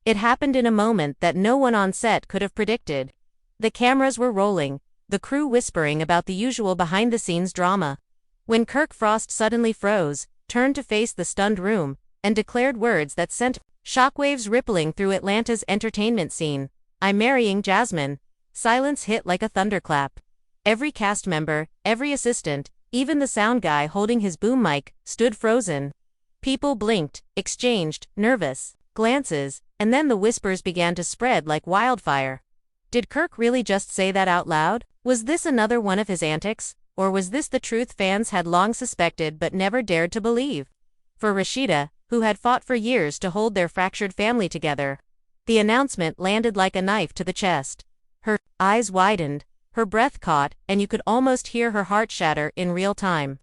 It happened in a moment that no one on set could have predicted. The cameras were rolling, the crew whispering about the usual behind-the-scenes drama. When Kirk Frost suddenly froze, turned to face the stunned room, and declared words that sent shockwaves rippling through Atlanta's entertainment scene. "I'm marrying Jasmine." Silence hit like a thunderclap. Every cast member, every assistant, even the sound guy holding his boom mic, stood frozen. People blinked, exchanged nervous glances, and then the whispers began to spread like wildfire. Did Kirk really just say that out loud? Was this another one of his antics? Or was this the truth fans had long suspected but never dared to believe? For Rashida, who had fought for years to hold their fractured family together, the announcement landed like a knife to the chest. Her eyes widened, her breath caught, and you could almost hear her heart shatter in real time.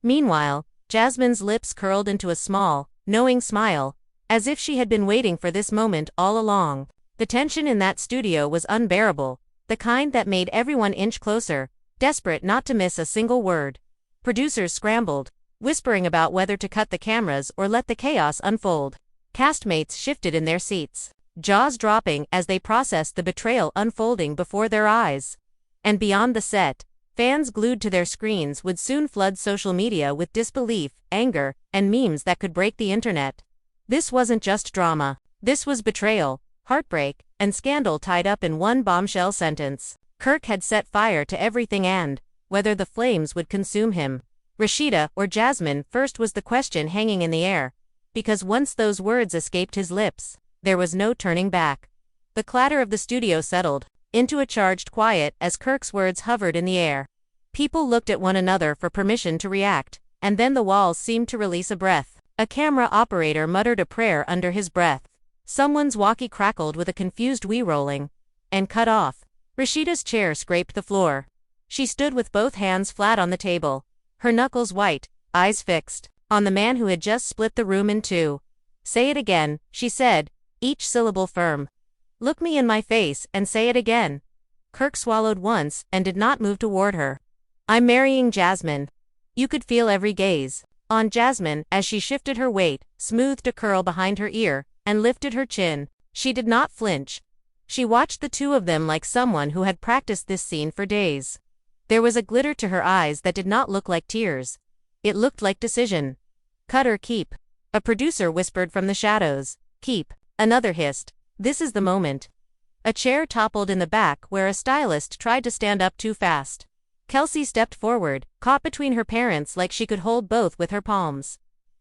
Meanwhile, Jasmine's lips curled into a small, knowing smile, as if she had been waiting for this moment all along. The tension in that studio was unbearable, the kind that made everyone inch closer, desperate not to miss a single word. Producers scrambled, whispering about whether to cut the cameras or let the chaos unfold. Castmates shifted in their seats, jaws dropping as they processed the betrayal unfolding before their eyes. And beyond the set, fans glued to their screens would soon flood social media with disbelief, anger, and memes that could break the internet. This wasn't just drama. This was betrayal, heartbreak, and scandal tied up in one bombshell sentence. Kirk had set fire to everything and, whether the flames would consume him, Rashida or Jasmine first was the question hanging in the air. Because once those words escaped his lips, there was no turning back. The clatter of the studio settled into a charged quiet as Kirk's words hovered in the air. People looked at one another for permission to react, and then the walls seemed to release a breath. A camera operator muttered a prayer under his breath. Someone's walkie crackled with a confused wee rolling. And cut off. Rashida's chair scraped the floor. She stood with both hands flat on the table, her knuckles white, eyes fixed on the man who had just split the room in two. "Say it again," she said, each syllable firm. "Look me in my face and say it again." Kirk swallowed once and did not move toward her. "I'm marrying Jasmine." You could feel every gaze on Jasmine as she shifted her weight, smoothed a curl behind her ear, and lifted her chin. She did not flinch. She watched the two of them like someone who had practiced this scene for days. There was a glitter to her eyes that did not look like tears. It looked like decision. "Cut or keep," a producer whispered from the shadows. "Keep," another hissed. "This is the moment." A chair toppled in the back where a stylist tried to stand up too fast. Kelsey stepped forward, caught between her parents like she could hold both with her palms.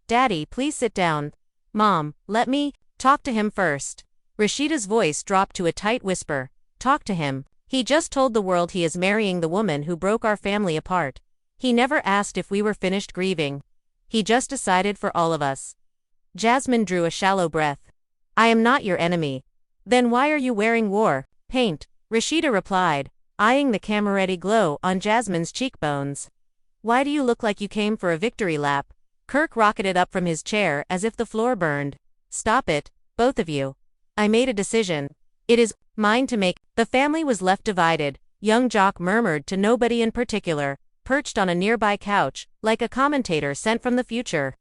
"Daddy, please sit down." "Mom, let me talk to him first." Rashida's voice dropped to a tight whisper. "Talk to him. He just told the world he is marrying the woman who broke our family apart. He never asked if we were finished grieving. He just decided for all of us." Jasmine drew a shallow breath. "I am not your enemy." "Then why are you wearing war paint?" Rashida replied, eyeing the camera-ready glow on Jasmine's cheekbones. "Why do you look like you came for a victory lap?" Kirk rocketed up from his chair as if the floor burned. "Stop it, both of you. I made a decision. It is mine to make." The family was left divided. Young Jock murmured to nobody in particular, perched on a nearby couch, like a commentator sent from the future.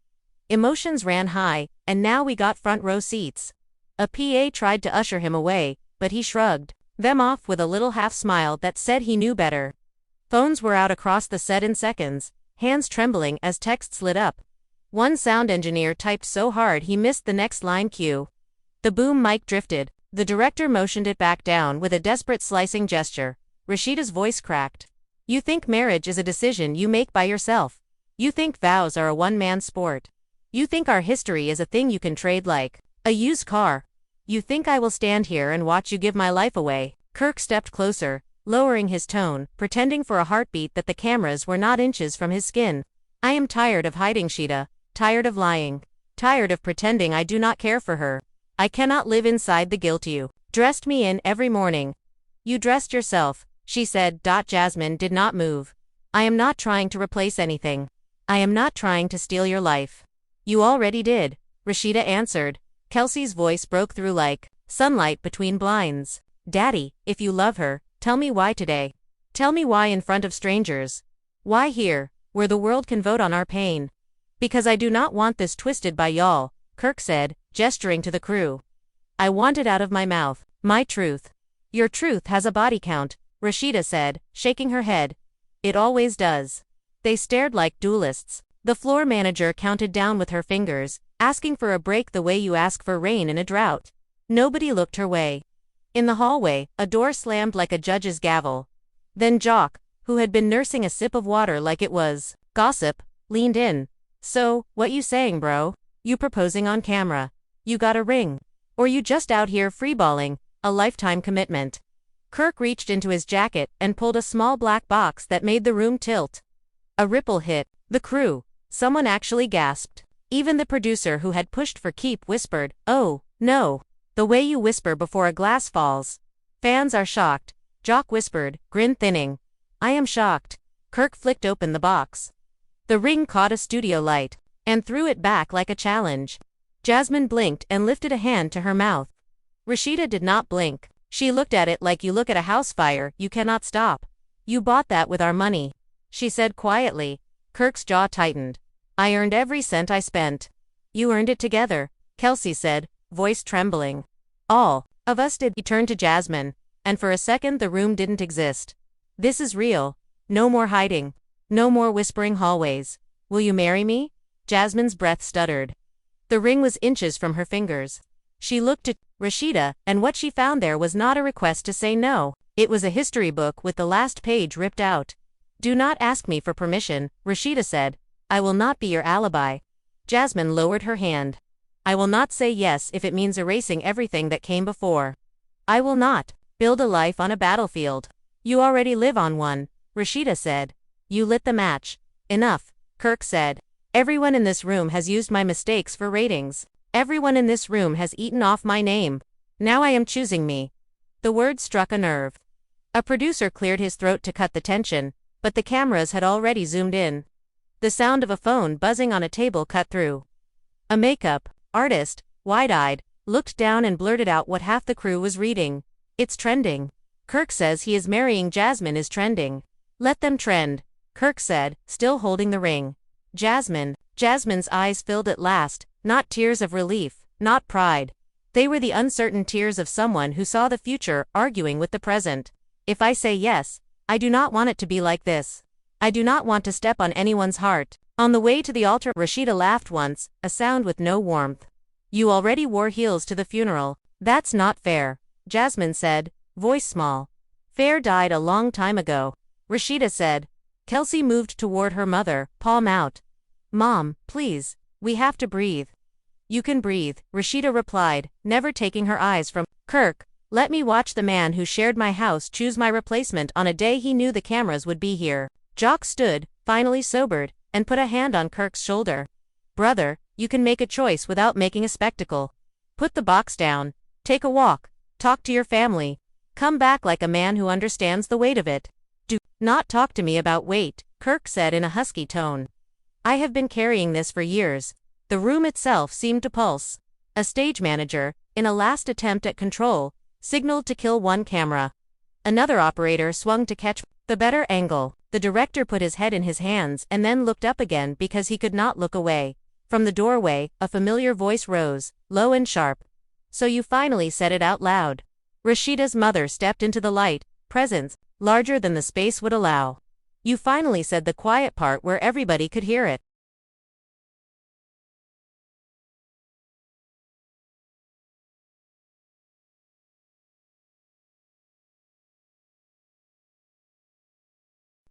Emotions ran high, and now we got front row seats. A PA tried to usher him away, but he shrugged them off with a little half-smile that said he knew better. Phones were out across the set in seconds, hands trembling as texts lit up. One sound engineer typed so hard he missed the next line cue. The boom mic drifted. The director motioned it back down with a desperate slicing gesture. Rashida's voice cracked. "You think marriage is a decision you make by yourself. You think vows are a one-man sport. You think our history is a thing you can trade like a used car. You think I will stand here and watch you give my life away." Kirk stepped closer, lowering his tone, pretending for a heartbeat that the cameras were not inches from his skin. "I am tired of hiding, Shida. Tired of lying. Tired of pretending I do not care for her. I cannot live inside the guilt you dressed me in every morning." "You dressed yourself," she said. Jasmine did not move. "I am not trying to replace anything. I am not trying to steal your life." "You already did," Rashida answered. Kelsey's voice broke through like sunlight between blinds. "Daddy, if you love her, tell me why today. Tell me why in front of strangers. Why here, where the world can vote on our pain." "Because I do not want this twisted by y'all," Kirk said, gesturing to the crew. I want it out of my mouth. My truth. Your truth has a body count, Rashida said, shaking her head. It always does. They stared like duelists. The floor manager counted down with her fingers, asking for a break the way you ask for rain in a drought. Nobody looked her way. In the hallway, a door slammed like a judge's gavel. Then Jock, who had been nursing a sip of water like it was gossip, leaned in. So, what you saying, bro? You proposing on camera? You got a ring? Or you just out here freeballing, a lifetime commitment? Kirk reached into his jacket and pulled a small black box that made the room tilt. A ripple hit the crew. Someone actually gasped. Even the producer who had pushed for keep whispered, "Oh, no." The way you whisper before a glass falls. Fans are shocked, Jock whispered, grin thinning. I am shocked. Kirk flicked open the box. The ring caught a studio light, and threw it back like a challenge. Jasmine blinked and lifted a hand to her mouth. Rashida did not blink. She looked at it like you look at a house fire you cannot stop. You bought that with our money, she said quietly. Kirk's jaw tightened. I earned every cent I spent. You earned it together, Kelsey said, voice trembling. All of us did. He turned to Jasmine, and for a second the room didn't exist. This is real. No more hiding. No more whispering hallways. Will you marry me? Jasmine's breath stuttered. The ring was inches from her fingers. She looked at Rashida, and what she found there was not a request to say no. It was a history book with the last page ripped out. Do not ask me for permission, Rashida said. I will not be your alibi. Jasmine lowered her hand. I will not say yes if it means erasing everything that came before. I will not build a life on a battlefield. You already live on one, Rashida said. You lit the match. Enough, Kirk said. Everyone in this room has used my mistakes for ratings. Everyone in this room has eaten off my name. Now I am choosing me. The word struck a nerve. A producer cleared his throat to cut the tension, but the cameras had already zoomed in. The sound of a phone buzzing on a table cut through. A makeup artist, wide-eyed, looked down and blurted out what half the crew was reading. It's trending. Kirk says he is marrying Jasmine is trending. Let them trend, Kirk said, still holding the ring. Jasmine's eyes filled at last, not tears of relief, not pride. They were the uncertain tears of someone who saw the future arguing with the present. If I say yes, I do not want it to be like this. I do not want to step on anyone's heart. On the way to the altar, Rashida laughed once, a sound with no warmth. You already wore heels to the funeral. That's not fair, Jasmine said, voice small. Fair died a long time ago, Rashida said. Kelsey moved toward her mother, palm out. Mom, please, we have to breathe. You can breathe, Rashida replied, never taking her eyes from Kirk. Let me watch the man who shared my house choose my replacement on a day he knew the cameras would be here. Jock stood, finally sobered, and put a hand on Kirk's shoulder. Brother, you can make a choice without making a spectacle. Put the box down. Take a walk. Talk to your family. Come back like a man who understands the weight of it. Do not talk to me about weight, Kirk said in a husky tone. I have been carrying this for years. The room itself seemed to pulse. A stage manager, in a last attempt at control, signaled to kill one camera. Another operator swung to catch the better angle. The director put his head in his hands and then looked up again because he could not look away. From the doorway, a familiar voice rose, low and sharp. So you finally said it out loud. Rashida's mother stepped into the light, presence, larger than the space would allow. You finally said the quiet part where everybody could hear it.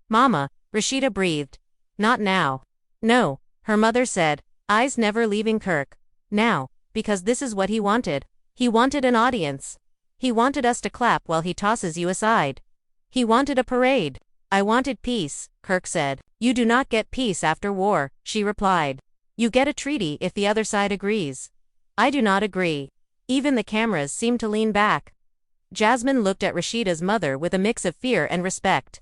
Mama, Rashida breathed. Not now. No, her mother said, eyes never leaving Kirk. Now, because this is what he wanted. He wanted an audience. He wanted us to clap while he tosses you aside. He wanted a parade. I wanted peace, Kirk said. You do not get peace after war, she replied. You get a treaty if the other side agrees. I do not agree. Even the cameras seemed to lean back. Jasmine looked at Rashida's mother with a mix of fear and respect.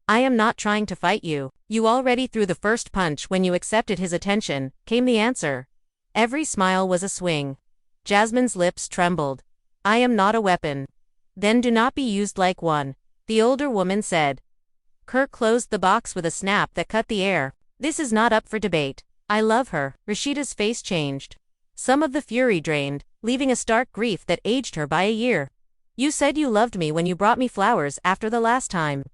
I am not trying to fight you. You already threw the first punch when you accepted his attention, came the answer. Every smile was a swing. Jasmine's lips trembled. I am not a weapon. Then do not be used like one, the older woman said. Kirk closed the box with a snap that cut the air. This is not up for debate. I love her. Rashida's face changed. Some of the fury drained, leaving a stark grief that aged her by a year. You said you loved me when you brought me flowers after the last time.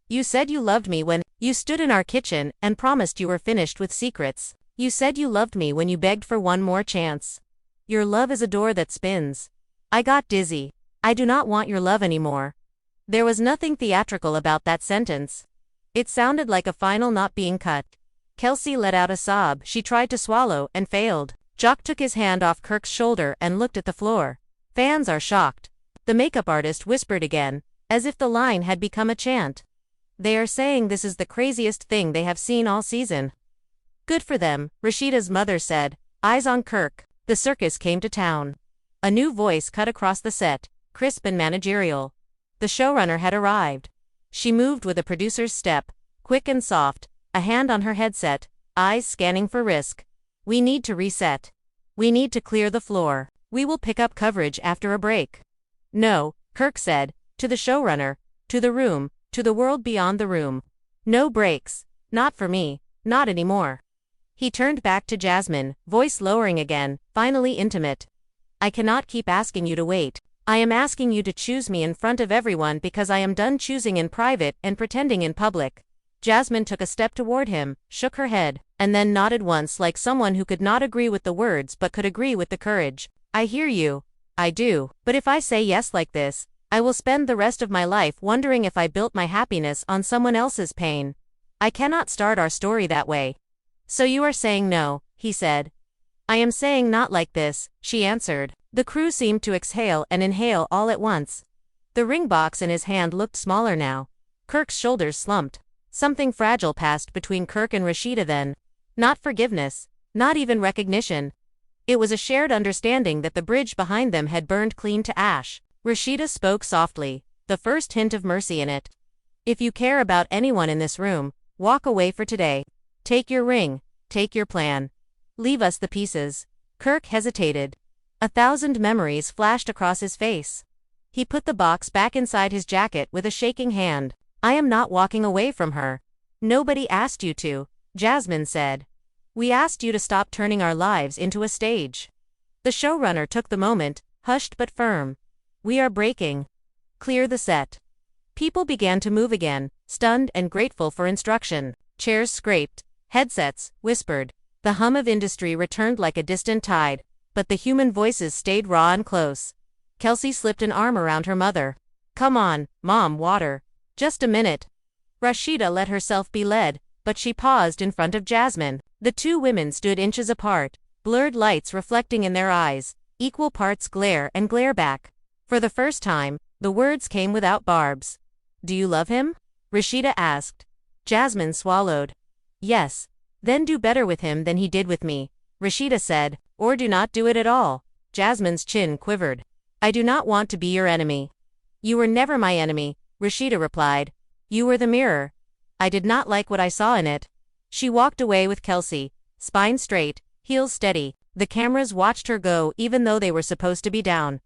You said you loved me when you stood in our kitchen and promised you were finished with secrets. You said you loved me when you begged for one more chance. Your love is a door that spins. I got dizzy. I do not want your love anymore. There was nothing theatrical about that sentence. It sounded like a final knot being cut. Kelsey let out a sob. She tried to swallow and failed. Jock took his hand off Kirk's shoulder and looked at the floor. Fans are shocked. The makeup artist whispered again, as if the line had become a chant. They are saying this is the craziest thing they have seen all season. Good for them, Rashida's mother said, eyes on Kirk. The circus came to town. A new voice cut across the set, crisp and managerial. The showrunner had arrived. She moved with a producer's step, quick and soft, a hand on her headset, eyes scanning for risk. We need to reset. We need to clear the floor. We will pick up coverage after a break. No, Kirk said, to the showrunner, to the room, to the world beyond the room. No breaks. Not for me, not anymore. He turned back to Jasmine, voice lowering again, finally intimate. I cannot keep asking you to wait. I am asking you to choose me in front of everyone because I am done choosing in private and pretending in public. Jasmine took a step toward him, shook her head, and then nodded once like someone who could not agree with the words but could agree with the courage. I hear you. I do. But if I say yes like this, I will spend the rest of my life wondering if I built my happiness on someone else's pain. I cannot start our story that way. So you are saying no, he said. I am saying not like this, she answered. The crew seemed to exhale and inhale all at once. The ring box in his hand looked smaller now. Kirk's shoulders slumped. Something fragile passed between Kirk and Rashida then. Not forgiveness, not even recognition. It was a shared understanding that the bridge behind them had burned clean to ash. Rashida spoke softly, the first hint of mercy in it. If you care about anyone in this room, walk away for today. Take your ring, take your plan. Leave us the pieces. Kirk hesitated. 1,000 memories flashed across his face. He put the box back inside his jacket with a shaking hand. I am not walking away from her. Nobody asked you to, Jasmine said. We asked you to stop turning our lives into a stage. The showrunner took the moment, hushed but firm. We are breaking. Clear the set. People began to move again, stunned and grateful for instruction. Chairs scraped, headsets whispered. The hum of industry returned like a distant tide, but the human voices stayed raw and close. Kelsey slipped an arm around her mother. Come on, Mom, water. Just a minute. Rashida let herself be led, but she paused in front of Jasmine. The two women stood inches apart, blurred lights reflecting in their eyes, equal parts glare and glare back. For the first time, the words came without barbs. Do you love him? Rashida asked. Jasmine swallowed. Yes. Then do better with him than he did with me, Rashida said, or do not do it at all. Jasmine's chin quivered. I do not want to be your enemy. You were never my enemy, Rashida replied. You were the mirror. I did not like what I saw in it. She walked away with Kelsey, spine straight, heels steady. The cameras watched her go even though they were supposed to be down.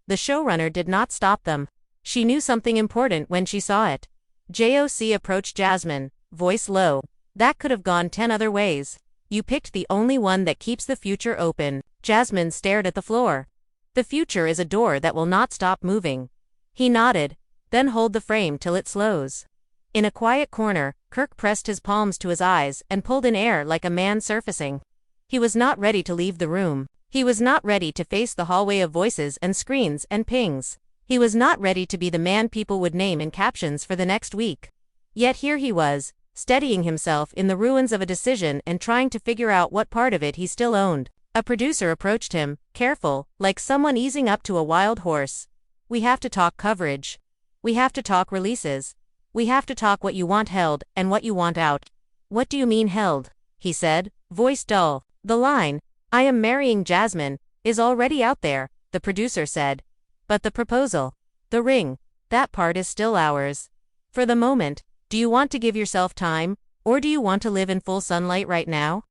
The showrunner did not stop them. She knew something important when she saw it. JOC approached Jasmine, voice low. That could have gone 10 other ways. You picked the only one that keeps the future open. Jasmine stared at the floor. The future is a door that will not stop moving. He nodded. Then hold the frame till it slows. In a quiet corner, Kirk pressed his palms to his eyes and pulled in air like a man surfacing. He was not ready to leave the room. He was not ready to face the hallway of voices and screens and pings. He was not ready to be the man people would name in captions for the next week. Yet here he was, steadying himself in the ruins of a decision and trying to figure out what part of it he still owned. A producer approached him, careful, like someone easing up to a wild horse. We have to talk coverage. We have to talk releases. We have to talk what you want held and what you want out. What do you mean held? He said, voice dull. The line, I am marrying Jasmine, is already out there, the producer said. But the proposal, the ring, that part is still ours. For the moment, do you want to give yourself time, or do you want to live in full sunlight right now?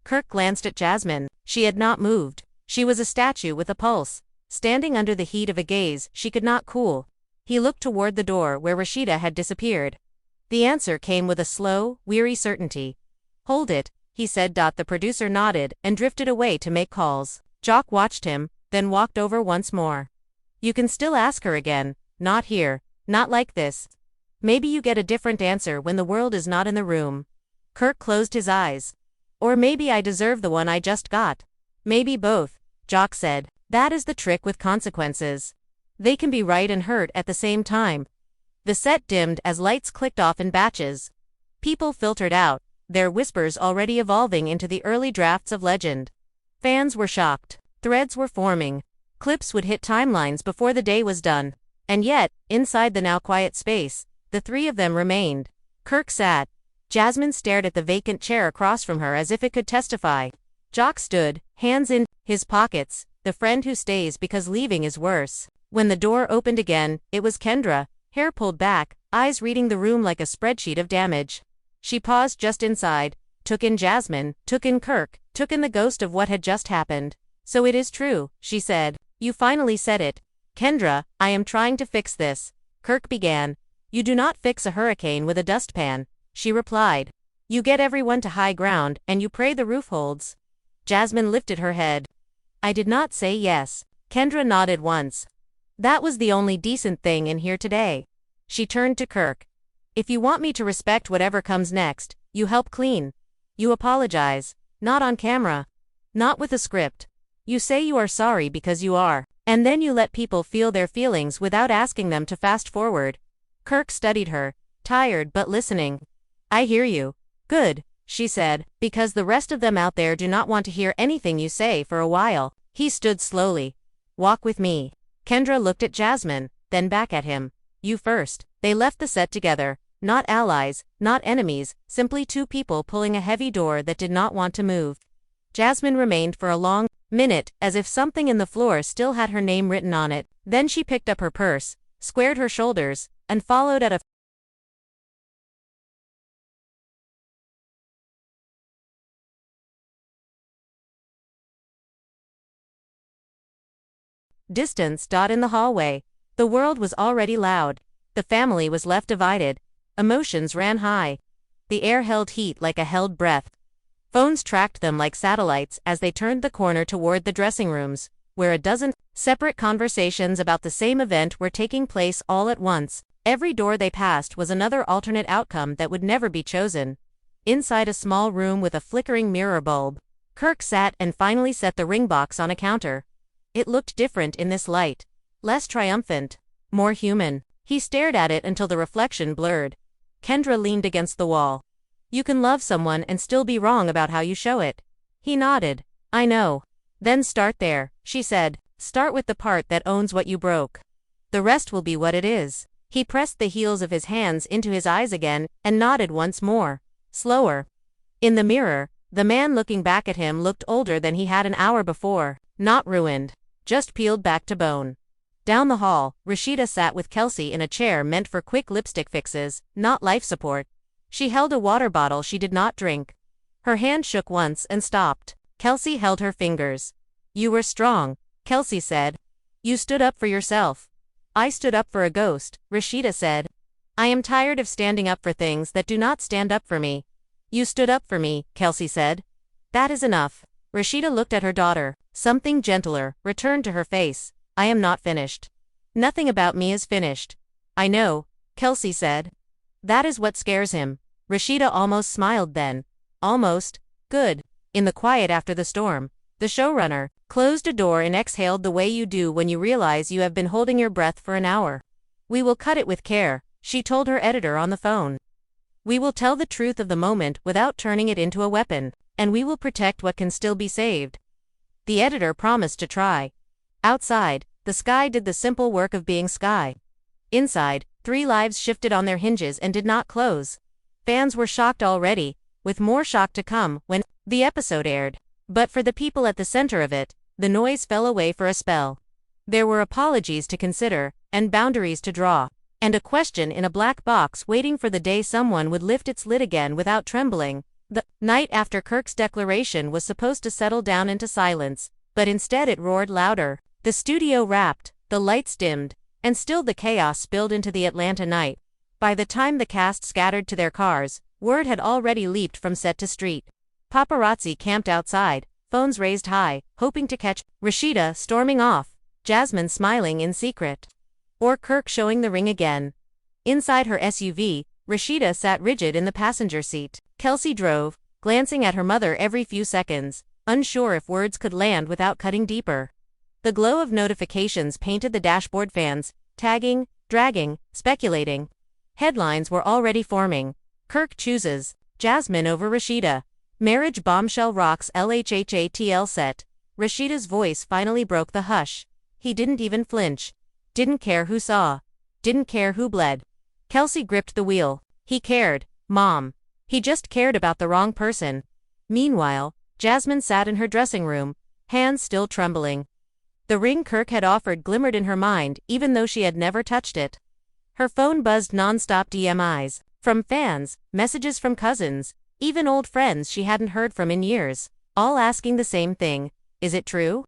Kirk glanced at Jasmine. She had not moved. She was a statue with a pulse, standing under the heat of a gaze she could not cool. He looked toward the door where Rashida had disappeared. The answer came with a slow, weary certainty. Hold it, he said. The producer nodded and drifted away to make calls. Jock watched him, then walked over once more. You can still ask her again. Not here. Not like this. Maybe you get a different answer when the world is not in the room. Kirk closed his eyes. Or maybe I deserve the one I just got. Maybe both, Jock said. That is the trick with consequences. They can be right and hurt at the same time. The set dimmed as lights clicked off in batches. People filtered out, their whispers already evolving into the early drafts of legend. Fans were shocked. Threads were forming. Clips would hit timelines before the day was done. And yet, inside the now quiet space, the three of them remained. Kirk sat. Jasmine stared at the vacant chair across from her as if it could testify. Jock stood, hands in his pockets, the friend who stays because leaving is worse. When the door opened again, it was Kendra, hair pulled back, eyes reading the room like a spreadsheet of damage. She paused just inside, took in Jasmine, took in Kirk, took in the ghost of what had just happened. So it is true, she said. You finally said it. Kendra, I am trying to fix this. Kirk began. You do not fix a hurricane with a dustpan, she replied. You get everyone to high ground, and you pray the roof holds. Jasmine lifted her head. I did not say yes. Kendra nodded once. That was the only decent thing in here today. She turned to Kirk. If you want me to respect whatever comes next, you help clean. You apologize. Not on camera. Not with a script. You say you are sorry because you are. And then you let people feel their feelings without asking them to fast forward. Kirk studied her, tired but listening. I hear you. Good, she said, because the rest of them out there do not want to hear anything you say for a while. He stood slowly. Walk with me. Kendra looked at Jasmine, then back at him. You first. They left the set together. Not allies, not enemies, simply two people pulling a heavy door that did not want to move. Jasmine remained for a long minute, as if something in the floor still had her name written on it. Then she picked up her purse, squared her shoulders, and followed at a distance. In the hallway. The world was already loud. The family was left divided. Emotions ran high. The air held heat like a held breath. Phones tracked them like satellites as they turned the corner toward the dressing rooms, where a dozen separate conversations about the same event were taking place all at once. Every door they passed was another alternate outcome that would never be chosen. Inside a small room with a flickering mirror bulb, Kirk sat and finally set the ring box on a counter. It looked different in this light. Less triumphant. More human. He stared at it until the reflection blurred. Kendra leaned against the wall. You can love someone and still be wrong about how you show it. He nodded. I know. Then start there, she said. Start with the part that owns what you broke. The rest will be what it is. He pressed the heels of his hands into his eyes again and nodded once more. Slower. In the mirror, the man looking back at him looked older than he had an hour before. Not ruined. Just peeled back to bone. Down the hall, Rashida sat with Kelsey in a chair meant for quick lipstick fixes, not life support. She held a water bottle she did not drink. Her hand shook once and stopped. Kelsey held her fingers. You were strong, Kelsey said. You stood up for yourself. I stood up for a ghost, Rashida said. I am tired of standing up for things that do not stand up for me. You stood up for me, Kelsey said. That is enough. Rashida looked at her daughter. Something gentler returned to her face. I am not finished. Nothing about me is finished. I know, Kelsey said. That is what scares him. Rashida almost smiled then. Almost. Good. In the quiet after the storm, the showrunner closed a door and exhaled the way you do when you realize you have been holding your breath for an hour. We will cut it with care, she told her editor on the phone. We will tell the truth of the moment without turning it into a weapon, and we will protect what can still be saved. The editor promised to try. Outside, the sky did the simple work of being sky. Inside, 3 lives shifted on their hinges and did not close. Fans were shocked already, with more shock to come when the episode aired. But for the people at the center of it, the noise fell away for a spell. There were apologies to consider, and boundaries to draw, and a question in a black box waiting for the day someone would lift its lid again without trembling. The night after Kirk's declaration was supposed to settle down into silence, but instead it roared louder. The studio wrapped, the lights dimmed, and still the chaos spilled into the Atlanta night. By the time the cast scattered to their cars, word had already leaped from set to street. Paparazzi camped outside, phones raised high, hoping to catch Rashida storming off, Jasmine smiling in secret. Or Kirk showing the ring again. Inside her SUV, Rashida sat rigid in the passenger seat. Kelsey drove, glancing at her mother every few seconds, unsure if words could land without cutting deeper. The glow of notifications painted the dashboard, fans tagging, dragging, speculating. Headlines were already forming. Kirk chooses Jasmine over Rashida. Marriage bombshell rocks LHHATL set. Rashida's voice finally broke the hush. He didn't even flinch. Didn't care who saw. Didn't care who bled. Kelsey gripped the wheel. He cared, Mom. He just cared about the wrong person. Meanwhile, Jasmine sat in her dressing room, hands still trembling. The ring Kirk had offered glimmered in her mind, even though she had never touched it. Her phone buzzed non-stop DMIs. From fans, messages from cousins, even old friends she hadn't heard from in years, all asking the same thing: is it true?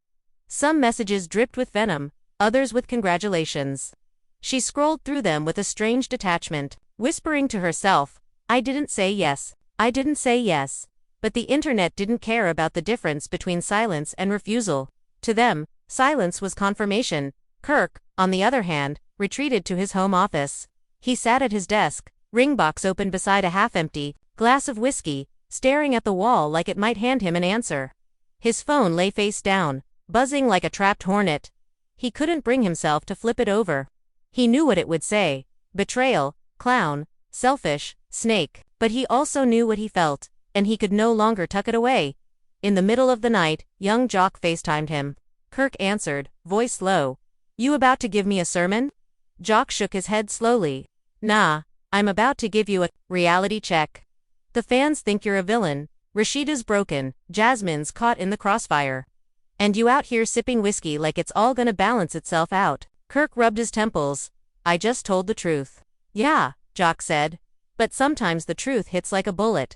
Some messages dripped with venom, others with congratulations. She scrolled through them with a strange detachment, whispering to herself, I didn't say yes. I didn't say yes. But the internet didn't care about the difference between silence and refusal. To them, silence was confirmation. Kirk, on the other hand, retreated to his home office. He sat at his desk, ring box open beside a half-empty glass of whiskey, staring at the wall like it might hand him an answer. His phone lay face down, buzzing like a trapped hornet. He couldn't bring himself to flip it over. He knew what it would say: betrayal, clown, selfish, snake. But he also knew what he felt, and he could no longer tuck it away. In the middle of the night, young Jock FaceTimed him. Kirk answered, voice low. You about to give me a sermon? Jock shook his head slowly. Nah, I'm about to give you a reality check. The fans think you're a villain. Rashida's broken, Jasmine's caught in the crossfire. And you out here sipping whiskey like it's all gonna balance itself out. Kirk rubbed his temples. I just told the truth. Yeah, Jock said. But sometimes the truth hits like a bullet.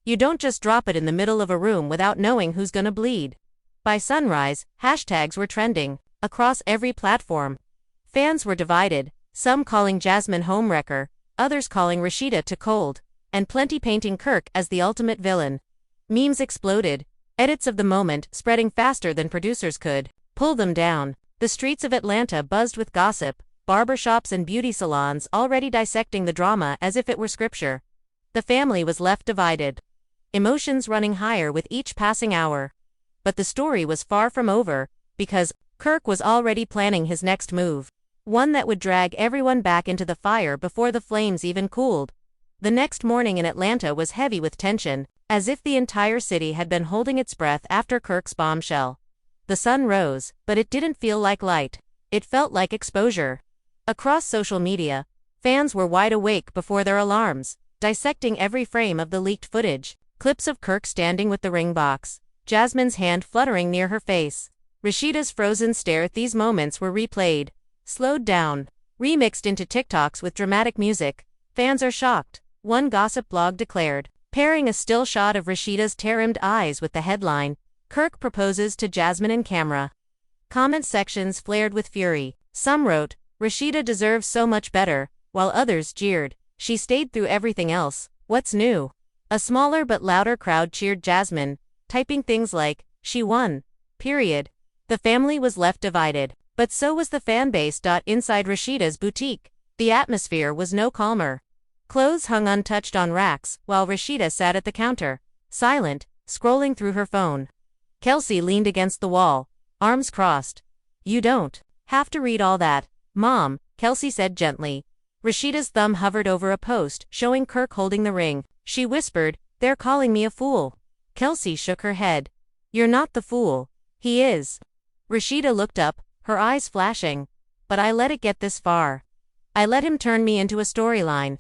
You don't just drop it in the middle of a room without knowing who's gonna bleed. By sunrise, hashtags were trending across every platform. Fans were divided, some calling Jasmine homewrecker, others calling Rashida too cold, and plenty painting Kirk as the ultimate villain. Memes exploded, edits of the moment spreading faster than producers could pull them down. The streets of Atlanta buzzed with gossip, barbershops and beauty salons already dissecting the drama as if it were scripture. The family was left divided, emotions running higher with each passing hour. But the story was far from over, because Kirk was already planning his next move. One that would drag everyone back into the fire before the flames even cooled. The next morning in Atlanta was heavy with tension, as if the entire city had been holding its breath after Kirk's bombshell. The sun rose, but it didn't feel like light. It felt like exposure. Across social media, fans were wide awake before their alarms, dissecting every frame of the leaked footage. Clips of Kirk standing with the ring box, Jasmine's hand fluttering near her face, Rashida's frozen stare. These moments were replayed, slowed down, remixed into TikToks with dramatic music. Fans are shocked, one gossip blog declared, pairing a still shot of Rashida's tear-rimmed eyes with the headline, Kirk proposes to Jasmine in camera. Comment sections flared with fury. Some wrote, Rashida deserves so much better, while others jeered, she stayed through everything else, what's new? A smaller but louder crowd cheered Jasmine, typing things like, she won. Period. The family was left divided, but so was the fanbase. Inside Rashida's boutique, the atmosphere was no calmer. Clothes hung untouched on racks, while Rashida sat at the counter, silent, scrolling through her phone. Kelsey leaned against the wall, arms crossed. You don't have to read all that, Mom, Kelsey said gently. Rashida's thumb hovered over a post, showing Kirk holding the ring. She whispered, they're calling me a fool. Kelsey shook her head. You're not the fool. He is. Rashida looked up, her eyes flashing. But I let it get this far. I let him turn me into a storyline.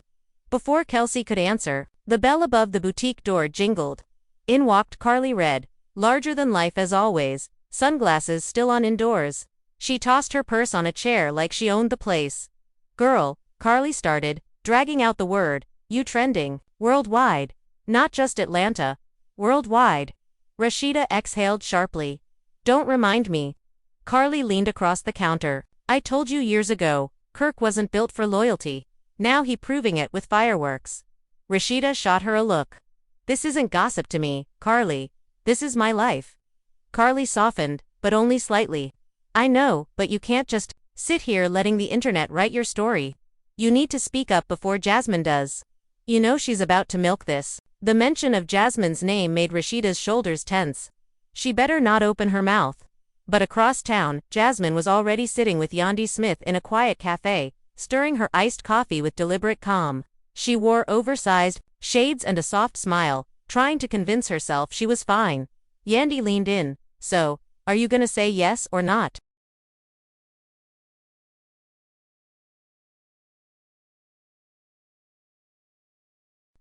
Before Kelsey could answer, the bell above the boutique door jingled. In walked Carly Red, larger than life as always, sunglasses still on indoors. She tossed her purse on a chair like she owned the place. Girl, Carly started, dragging out the word, you trending, worldwide. Not just Atlanta. Worldwide. Rashida exhaled sharply. Don't remind me. Carly leaned across the counter. I told you years ago, Kirk wasn't built for loyalty. Now he proving it with fireworks. Rashida shot her a look. This isn't gossip to me, Carly. This is my life. Carly softened, but only slightly. I know, but you can't just sit here letting the internet write your story. You need to speak up before Jasmine does. You know she's about to milk this. The mention of Jasmine's name made Rashida's shoulders tense. She better not open her mouth. But across town, Jasmine was already sitting with Yandi Smith in a quiet cafe, stirring her iced coffee with deliberate calm. She wore oversized shades and a soft smile, trying to convince herself she was fine. Yandi leaned in. So, are you gonna say yes or not?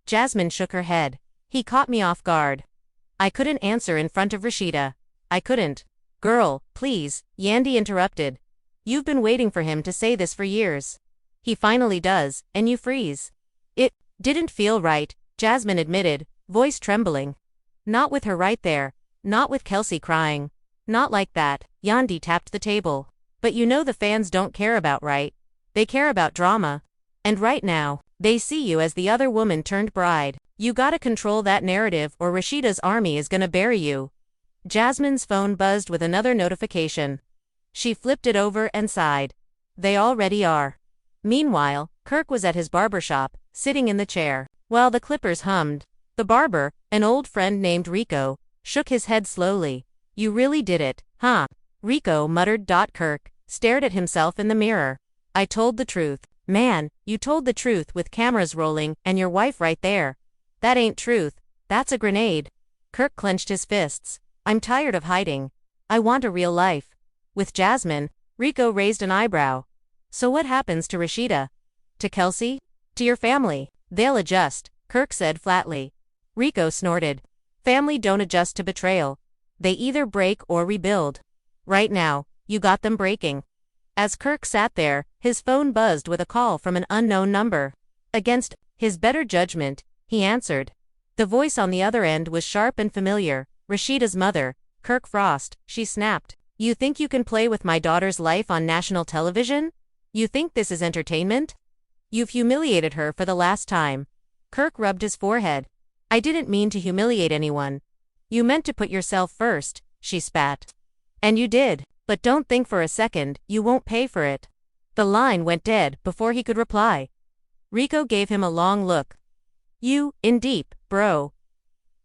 Jasmine shook her head. He caught me off guard. I couldn't answer in front of Rashida. I couldn't. Girl, please, Yandi interrupted. You've been waiting for him to say this for years. He finally does, and you freeze. It didn't feel right, Jasmine admitted, voice trembling. Not with her right there. Not with Kelsey crying. Not like that, Yandi tapped the table. But you know the fans don't care about right. They care about drama. And right now, they see you as the other woman turned bride. You gotta control that narrative or Rashida's army is gonna bury you. Jasmine's phone buzzed with another notification. She flipped it over and sighed. They already are. Meanwhile, Kirk was at his barbershop, sitting in the chair, while the clippers hummed. The barber, an old friend named Rico, shook his head slowly. You really did it, huh? Rico muttered. Kirk stared at himself in the mirror. I told the truth. Man, you told the truth with cameras rolling and your wife right there. That ain't truth, that's a grenade. Kirk clenched his fists. I'm tired of hiding. I want a real life. With Jasmine, Rico raised an eyebrow. So what happens to Rashida? To Kelsey? To your family? They'll adjust, Kirk said flatly. Rico snorted. Family don't adjust to betrayal. They either break or rebuild. Right now, you got them breaking. As Kirk sat there, his phone buzzed with a call from an unknown number. Against his better judgment, he answered. The voice on the other end was sharp and familiar. Rashida's mother, Kirk Frost, she snapped. You think you can play with my daughter's life on national television? You think this is entertainment? You've humiliated her for the last time. Kirk rubbed his forehead. I didn't mean to humiliate anyone. You meant to put yourself first, she spat. And you did, but don't think for a second you won't pay for it. The line went dead before he could reply. Rico gave him a long look. You, in deep, bro.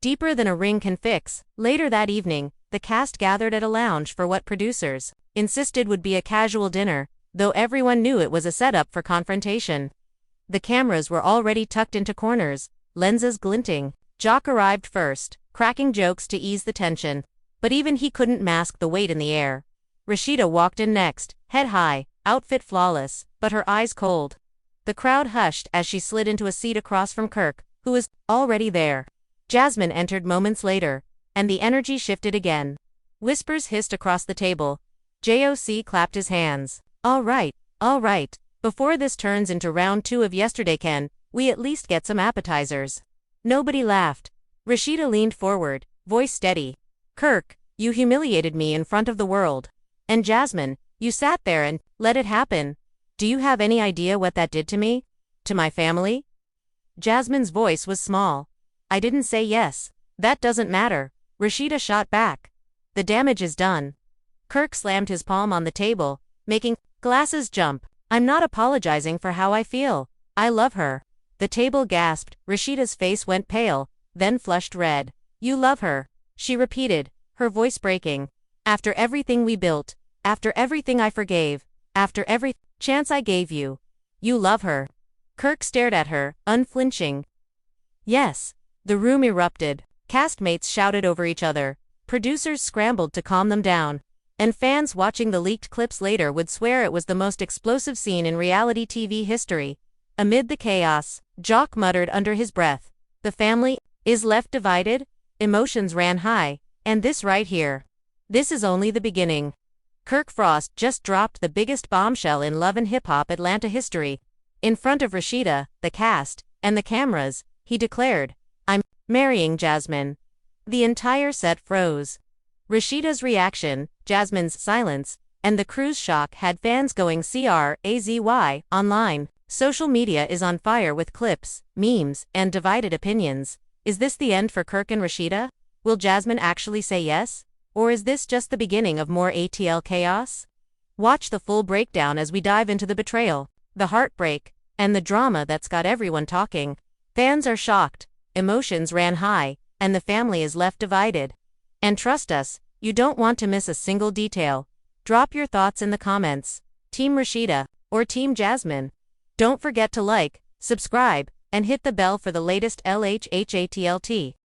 Deeper than a ring can fix. Later that evening, the cast gathered at a lounge for what producers insisted would be a casual dinner, though everyone knew it was a setup for confrontation. The cameras were already tucked into corners, lenses glinting. Jock arrived first, cracking jokes to ease the tension, but even he couldn't mask the weight in the air. Rashida walked in next, head high, outfit flawless, but her eyes cold. The crowd hushed as she slid into a seat across from Kirk, who was already there. Jasmine entered moments later, and the energy shifted again. Whispers hissed across the table. JOC clapped his hands. All right. Before this turns into round 2 of yesterday, can we at least get some appetizers? Nobody laughed. Rashida leaned forward, voice steady. Kirk, you humiliated me in front of the world. And Jasmine, you sat there and let it happen. Do you have any idea what that did to me? To my family? Jasmine's voice was small. I didn't say yes. That doesn't matter. Rashida shot back. The damage is done. Kirk slammed his palm on the table, making glasses jump. I'm not apologizing for how I feel. I love her. The table gasped. Rashida's face went pale, then flushed red. You love her, she repeated, her voice breaking. After everything we built, after everything I forgave, after every chance I gave you, you love her. Kirk stared at her, unflinching. Yes. The room erupted. Castmates shouted over each other. Producers scrambled to calm them down. And fans watching the leaked clips later would swear it was the most explosive scene in reality TV history. Amid the chaos, Jock muttered under his breath. The family is left divided? Emotions ran high. And this right here. This is only the beginning. Kirk Frost just dropped the biggest bombshell in love and hip-hop Atlanta history. In front of Rashida, the cast, and the cameras, he declared, I'm marrying Jasmine. The entire set froze. Rashida's reaction, Jasmine's silence, and the crew's shock had fans going crazy online. Social media is on fire with clips, memes, and divided opinions. Is this the end for Kirk and Rashida? Will Jasmine actually say yes? Or is this just the beginning of more ATL chaos? Watch the full breakdown as we dive into the betrayal, the heartbreak, and the drama that's got everyone talking. Fans are shocked, emotions ran high, and the family is left divided. And trust us, you don't want to miss a single detail. Drop your thoughts in the comments. Team Rashida or Team Jasmine? Don't forget to like, subscribe, and hit the bell for the latest LHHATLT.